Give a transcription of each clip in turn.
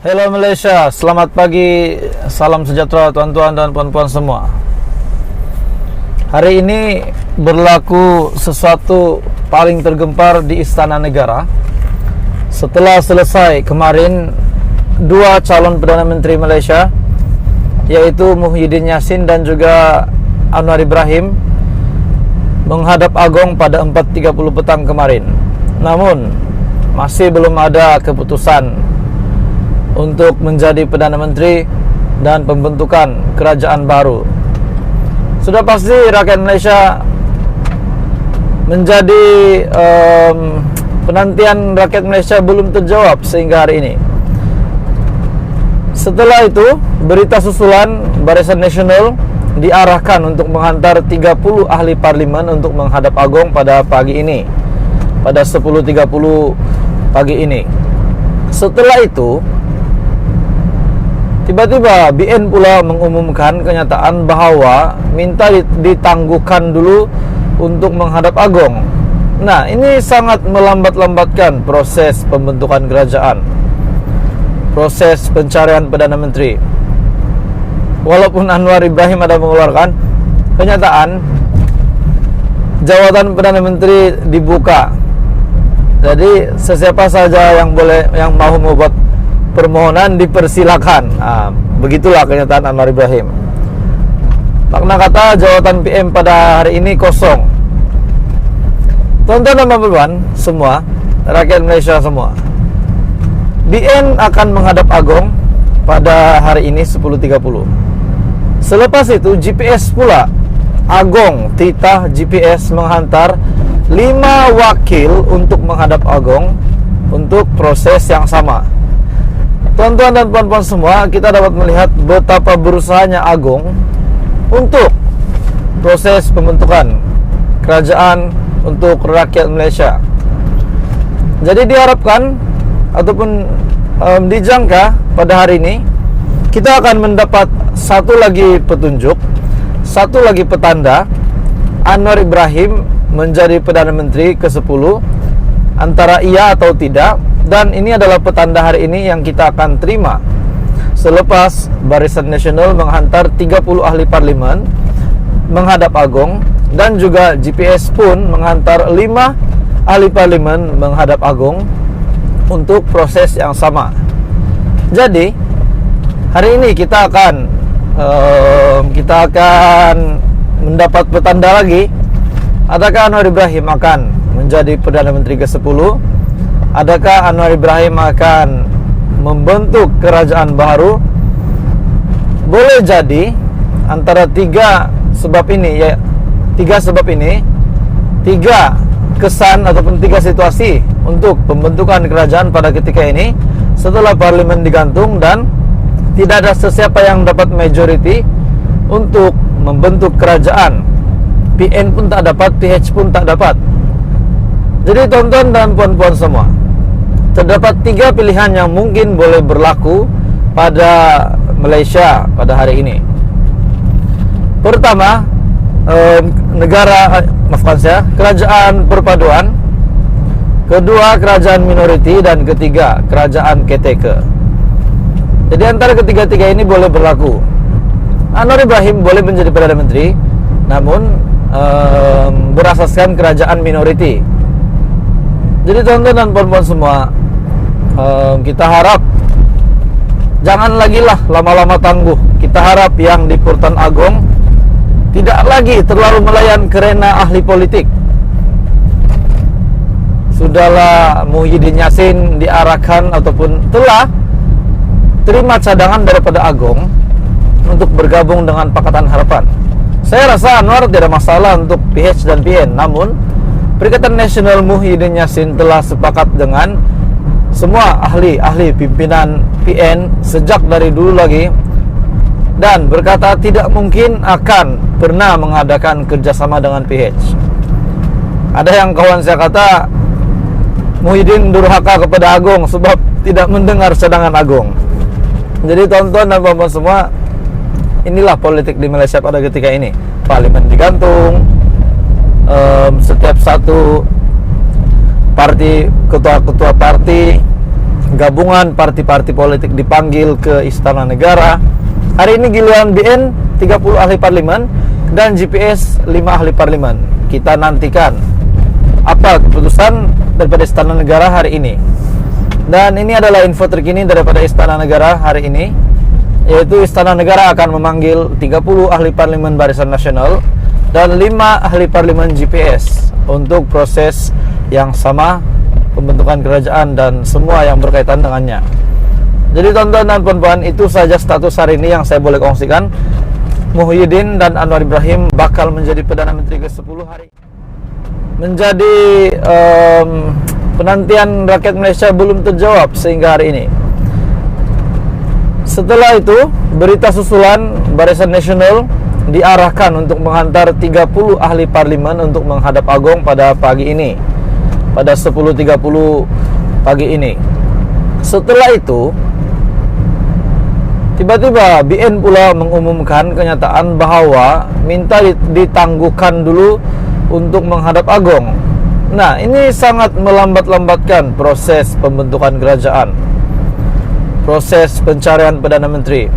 Hello Malaysia, selamat pagi, salam sejahtera tuan-tuan dan puan-puan semua. Hari ini berlaku sesuatu paling tergempar di Istana Negara. Setelah selesai kemarin dua calon Perdana Menteri Malaysia, yaitu Muhyiddin Yassin dan juga Anwar Ibrahim, menghadap Agong pada 4.30 petang kemarin. Namun masih belum ada keputusan untuk menjadi Perdana Menteri dan pembentukan kerajaan baru. Sudah pasti rakyat Malaysia menjadi penantian rakyat Malaysia belum terjawab sehingga hari ini. Setelah itu, berita susulan Barisan Nasional diarahkan untuk menghantar 30 ahli parlimen untuk menghadap Agong pada pagi ini, pada 10.30 pagi ini. Setelah itu, tiba-tiba BN pula mengumumkan kenyataan bahawa minta ditangguhkan dulu untuk menghadap Agong. Nah, ini sangat melambat-lambatkan proses pembentukan kerajaan, proses pencarian Perdana Menteri. Walaupun Anwar Ibrahim ada mengeluarkan kenyataan jawatan Perdana Menteri dibuka, jadi sesiapa saja yang mau membuat permohonan dipersilakan. Begitulah kenyataan Anwar Ibrahim. Makna kata jawatan PM pada hari ini kosong. Tuan-tuan dan puan-puan semua, rakyat Malaysia semua, BN akan menghadap Agong pada hari ini 10.30. Selepas itu GPS pula, Agong titah GPS menghantar 5 wakil untuk menghadap Agong untuk proses yang sama. Tuan-tuan dan puan-puan semua, kita dapat melihat betapa berusahanya Agong untuk proses pembentukan kerajaan untuk rakyat Malaysia. Jadi diharapkan ataupun dijangka pada hari ini kita akan mendapat satu lagi petunjuk, satu lagi petanda Anwar Ibrahim menjadi Perdana Menteri ke-10, antara iya atau tidak. Dan ini adalah petanda hari ini yang kita akan terima selepas Barisan Nasional menghantar 30 ahli parlimen menghadap Agong, dan juga GPS pun menghantar 5 ahli parlimen menghadap Agong untuk proses yang sama. Jadi hari ini kita akan mendapat petanda lagi. Adakah Anwar Ibrahim akan menjadi Perdana Menteri ke-10? Adakah Anwar Ibrahim akan membentuk kerajaan baru? Boleh jadi antara tiga sebab ini, tiga kesan ataupun tiga situasi untuk pembentukan kerajaan pada ketika ini, setelah parlimen digantung dan tidak ada sesiapa yang dapat majority untuk membentuk kerajaan. PN pun tak dapat, PH pun tak dapat. Jadi tuan-tuan dan puan-puan semua, terdapat tiga pilihan yang mungkin boleh berlaku pada Malaysia pada hari ini. Pertama, kerajaan perpaduan. Kedua, kerajaan minoriti. Dan ketiga, kerajaan caretaker. Jadi antara ketiga-tiga ini boleh berlaku. Anwar Ibrahim boleh menjadi Perdana Menteri, namun berasaskan kerajaan minoriti. Jadi tuan-tuan dan puan-puan semua, kita harap jangan lagi lah lama-lama tangguh. Kita harap yang di Purtan Agong tidak lagi terlalu melayan kerana ahli politik. Sudahlah Muhyiddin Yassin diarahkan ataupun telah terima cadangan daripada Agong untuk bergabung dengan Pakatan Harapan. Saya rasa Anwar tidak masalah untuk PH dan PN, namun Perikatan Nasional Muhyiddin Yassin telah sepakat dengan semua ahli pimpinan PN sejak dari dulu lagi, dan berkata tidak mungkin akan pernah mengadakan kerjasama dengan PH. Ada yang kawan saya kata Muhyiddin durhaka kepada Agong sebab tidak mendengar cadangan Agong. Jadi tuan-tuan dan puan-puan semua, inilah politik di Malaysia pada ketika ini. Parlimen digantung, setiap satu parti, ketua-ketua parti gabungan parti-parti politik dipanggil ke Istana Negara. Hari ini giliran BN 30 ahli parlemen dan GPS 5 ahli parlemen. Kita nantikan apa keputusan daripada Istana Negara hari ini. Dan ini adalah info terkini daripada Istana Negara hari ini, yaitu Istana Negara akan memanggil 30 ahli parlemen Barisan Nasional dan 5 ahli parlemen GPS untuk proses yang sama, pembentukan kerajaan dan semua yang berkaitan dengannya. Jadi tonton dan puan-puan, itu saja status hari ini yang saya boleh kongsikan. Muhyiddin dan Anwar Ibrahim bakal menjadi Perdana Menteri ke-10 hari. Menjadi penantian rakyat Malaysia belum terjawab sehingga hari ini. Setelah itu, berita susulan Barisan Nasional diarahkan untuk menghantar 30 ahli parlimen untuk menghadap Agong pada pagi ini, pada 10.30 pagi ini. Setelah itu, tiba-tiba BN pula mengumumkan kenyataan bahawa minta ditangguhkan dulu untuk menghadap Agong. Nah, ini sangat melambat-lambatkan proses pembentukan kerajaan, proses pencarian Perdana Menteri.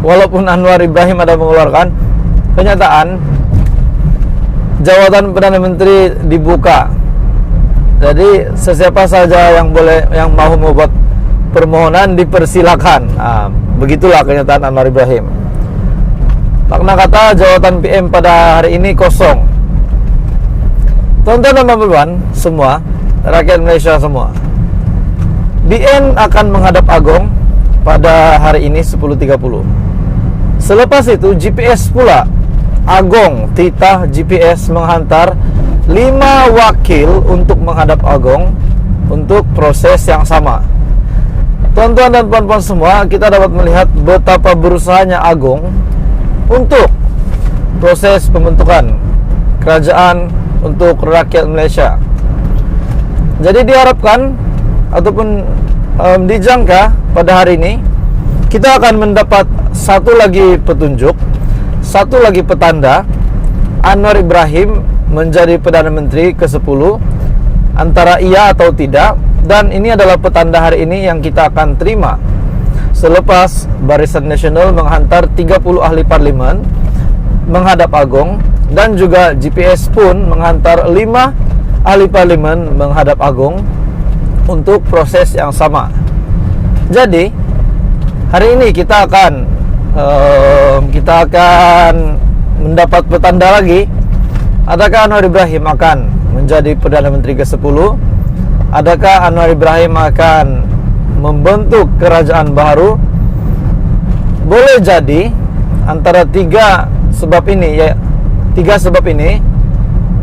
Walaupun Anwar Ibrahim ada mengeluarkan kenyataan jawatan Perdana Menteri dibuka, jadi sesiapa saja yang mau membuat permohonan dipersilakan. Begitulah kenyataan Anwar Ibrahim. Makna kata jawatan PM pada hari ini kosong. Tonton dan puan semua, rakyat Malaysia semua, BN akan menghadap Agong pada hari ini 10.30. Selepas itu GPS pula, Agong titah GPS menghantar 5 wakil untuk menghadap Agong untuk proses yang sama. Tuan-tuan dan puan-puan semua, kita dapat melihat betapa berusahanya Agong untuk proses pembentukan kerajaan untuk rakyat Malaysia. Jadi diharapkan ataupun dijangka pada hari ini kita akan mendapat satu lagi petunjuk, satu lagi petanda Anwar Ibrahim menjadi Perdana Menteri ke-10, antara iya atau tidak. Dan ini adalah petanda hari ini yang kita akan terima selepas Barisan Nasional menghantar 30 ahli parlimen menghadap Agong, dan juga GPS pun menghantar 5 ahli parlimen menghadap Agong untuk proses yang sama. Jadi hari ini kita akan mendapat petanda lagi. Adakah Anwar Ibrahim akan menjadi Perdana Menteri ke-10? Adakah Anwar Ibrahim akan membentuk kerajaan baru? Boleh jadi antara tiga sebab ini,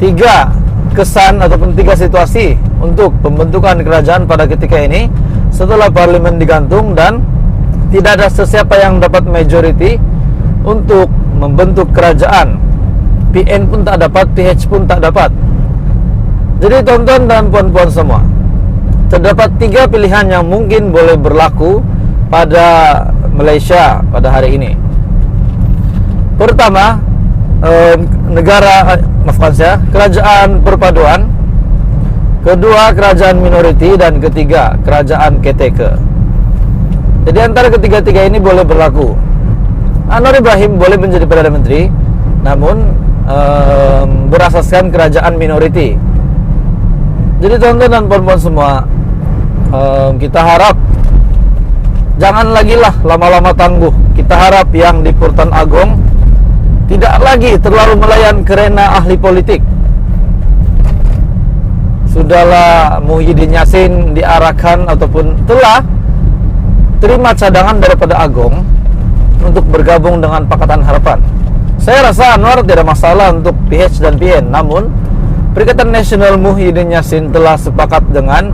tiga kesan ataupun tiga situasi untuk pembentukan kerajaan pada ketika ini setelah parlimen digantung dan tidak ada sesiapa yang dapat majority untuk membentuk kerajaan. PN pun tak dapat, PH pun tak dapat. Jadi tonton dan puan-puan semua, terdapat tiga pilihan yang mungkin boleh berlaku pada Malaysia pada hari ini. Pertama, kerajaan perpaduan. Kedua, kerajaan minoriti. Dan ketiga, kerajaan caretaker. Jadi antara ketiga-tiga ini boleh berlaku. Anwar Ibrahim boleh menjadi Perdana Menteri, namun berasaskan kerajaan minoriti. Jadi tuan-tuan dan puan-puan semua, kita harap jangan lagi lah lama-lama tangguh. Kita harap yang di Purtan Agong tidak lagi terlalu melayan kerana ahli politik. Sudahlah Muhyiddin Yassin diarahkan ataupun telah terima cadangan daripada Agong untuk bergabung dengan Pakatan Harapan. Saya rasa Anwar tidak masalah untuk PH dan PN, namun Perikatan Nasional Muhyiddin Yassin telah sepakat dengan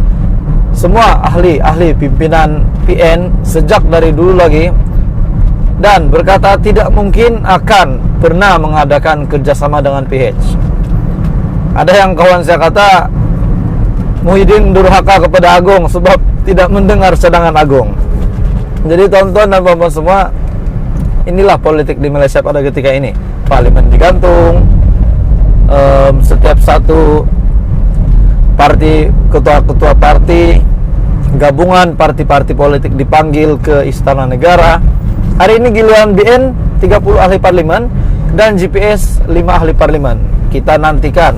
semua ahli pimpinan PN sejak dari dulu lagi, dan berkata tidak mungkin akan pernah mengadakan kerjasama dengan PH. Ada yang kawan saya kata Muhyiddin durhaka kepada Agong sebab tidak mendengar cadangan Agong. Jadi tonton dan puan-puan semua, inilah politik di Malaysia pada ketika ini. Parlimen digantung, setiap satu parti, ketua-ketua parti gabungan parti-parti politik dipanggil ke Istana Negara. Hari ini giliran BN 30 ahli parlemen dan GPS 5 ahli parlemen. Kita nantikan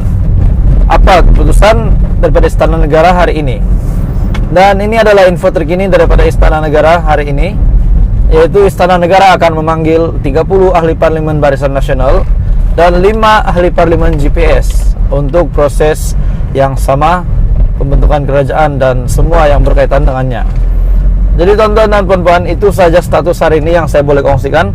apa keputusan daripada Istana Negara hari ini. Dan ini adalah info terkini daripada Istana Negara hari ini, yaitu Istana Negara akan memanggil 30 ahli parlemen Barisan Nasional dan 5 ahli parlemen GPS untuk proses yang sama, pembentukan kerajaan dan semua yang berkaitan dengannya. Jadi tonton dan puan-puan, itu saja status hari ini yang saya boleh kongsikan.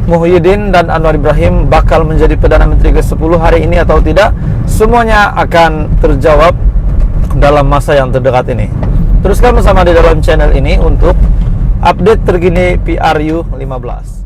Muhyiddin dan Anwar Ibrahim bakal menjadi Perdana Menteri ke-10 hari ini atau tidak, semuanya akan terjawab dalam masa yang terdekat ini. Teruskan bersama di dalam channel ini untuk update terkini PRU 15.